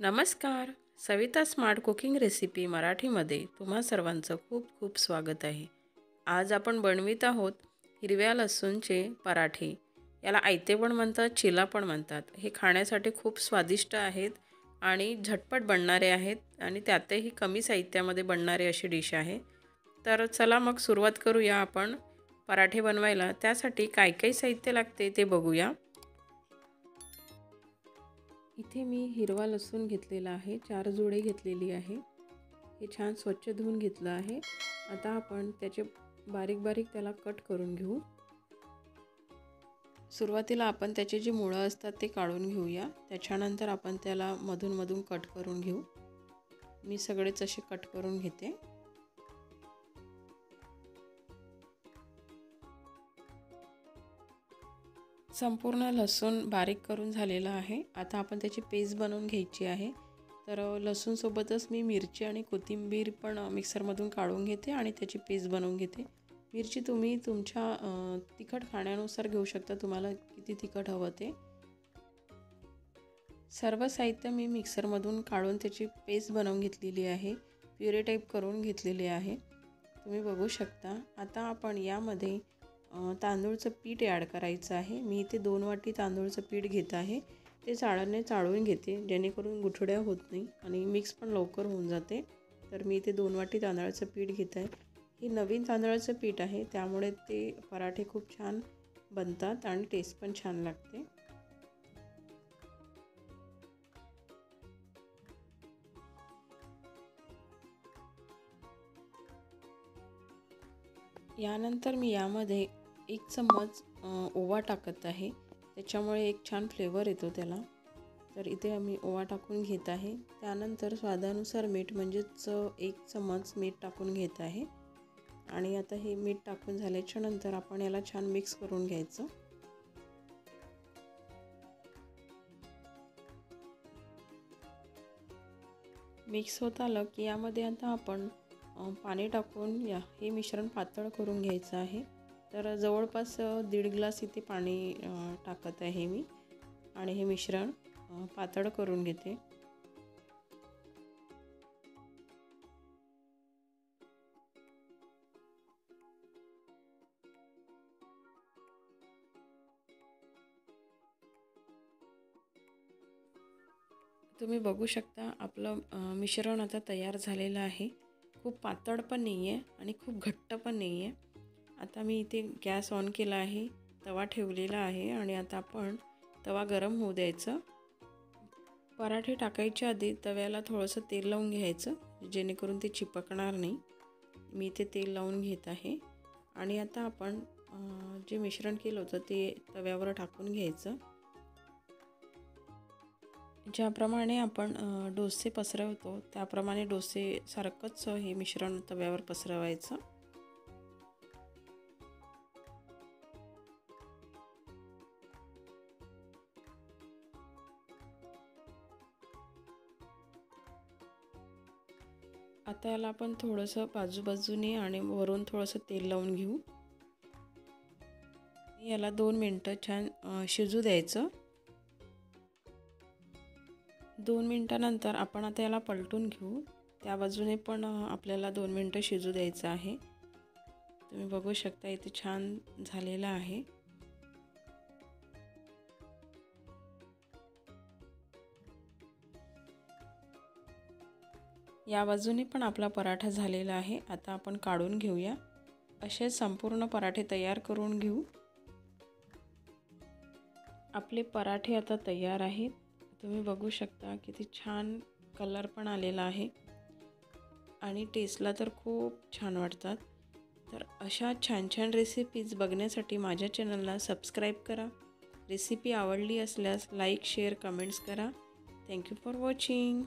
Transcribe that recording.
नमस्कार. Savita smart cooking recipe मराठीमध्ये तुम्हा सर्वांचं खूप खूप स्वागत आहे. आज आपण बनवित आहोत हिरव्या लसूणचे पराठे. याला आयते पण म्हणतात, चिला पण म्हणतात. हे खाण्यासाठी खूप स्वादिष्ट आहेत आणि झटपट बनणारे आहेत आणि त्यातही कमी साहित्यामध्ये बनणारे अशी डिश आहे. तर चला मग सुरुवात करूया आपण पराठे बनवायला. त्यासाठी काय काय साहित्य लागते ते बघूया. इथे मी हिरवा लसूण घेतलेला आहे, 4 जुडे घेतलेली आहे. हे छान स्वच्छ धुवून घेतलं आहे. आता आपण त्याचे बारीक बारीक त्याला कट करून घेऊ. सुरुवातीला आपण त्याचे जे मुळं असतात ते काढून घेऊया. त्याच्यानंतर आपण त्याला मधून मधून कट करून घेऊ. मी सगळेच असे कट करून घेते. संपूर्ण लसूण बारीक करून झालेला आहे. आता आपण त्याची पेस्ट बनवून घ्यायची आहे. तर लसूण सोबतच मी मिरची आणि कोथिंबीर पण मिक्सरमधून काढून घेते आणि त्याची पेस्ट बनवून घेते. मिरची तुम्ही तुमच्या तिखट खाण्यानुसार घेऊ शकता, तुम्हाला किती तिखट हवं ते. सर्व साहित्य मी मिक्सरमधून काढून त्याची पेस्ट बनवून घेतलेली आहे. प्युरे टाईप करून घेतलेले आहे, तुम्ही बघू शकता. आता आपण यामध्ये तांदूळचं पीठ ॲड करायचं आहे. मी इथे 2 वाटी तांदूळचं पीठ घेत आहे. ते चाळणीने चाळून घेते, जेणेकरून गुठळ्या होत नाही आणि मिक्स पण लवकर होऊन जाते. तर मी इथे 2 वाटी तांदळाचं पीठ घेत आहे. हे नवीन तांदळाचं पीठ आहे, त्यामुळे ते पराठे खूप छान बनतात आणि टेस्ट पण छान लागते. यानंतर मी यामध्ये 1 चम्मच ओवा टाकत आहे. त्याच्यामुळे एक छान फ्लेवर येतो त्याला. तर इथे आम्ही ओवा टाकून घेत आहे. त्यानंतर स्वादानुसार मीठ, म्हणजेच 1 चम्मच मीठ टाकून घेत आहे. आणि आता हे मीठ टाकून झाल्याच्या नंतर आपण याला छान मिक्स करून घ्यायचं. मिक्स होत आलं की यामध्ये आता आपण पाणी टाकून हे मिश्रण पातळ करून घ्यायचं आहे. तर जवळपास 1.5 ग्लास इथे पाणी टाकत आहे मी आणि हे मिश्रण पातळ करून घेते. तुम्ही बघू शकता आपलं मिश्रण आता तयार झालेलं आहे. खूप पातळ पण नाही आहे आणि खूप घट्ट पण नाही आहे. आता मी इथे गॅस ऑन केला आहे, तवा ठेवलेला आहे आणि आता आपण तवा गरम होऊ द्यायचं. पराठे टाकायच्या आधी तव्याला थोडंसं तेल लावून घ्यायचं, जेणेकरून ते चिपकणार नाही. मी इथे तेल लावून घेत आहे आणि आता आपण जे मिश्रण केलं होतं ते तव्यावर टाकून घ्यायचं. ज्याप्रमाणे आपण डोसे पसरवतो त्याप्रमाणे डोसेसारखंच हे मिश्रण तव्यावर पसरवायचं. आता याला आपण थोडंसं बाजूबाजूने आणि वरून थोडंसं तेल लावून घेऊ. याला 2 मिनटं छान शिजू द्यायचं. 2 मिनटानंतर आपण आता याला पलटून घेऊ. त्या बाजूने पण आपल्याला 2 मिनटं शिजू द्यायचं आहे. तुम्ही बघू शकता इथे छान झालेलं आहे. या बाजूने पण आपला पराठा झालेला आहे. आता आपण काढून घेऊया. असे संपूर्ण पराठे तयार करून घेऊ. आपले पराठे आता तयार आहेत. तुम्ही बघू शकता किती छान कलर पण आलेला आहे आणि टेस्टला तर खूप छान वाटतात. तर अशा छान छान रेसिपीज बघण्यासाठी माझ्या चॅनलला सबस्क्राईब करा. रेसिपी आवडली असल्यास लाईक, शेअर, कमेंट्स करा. Thank you for watching.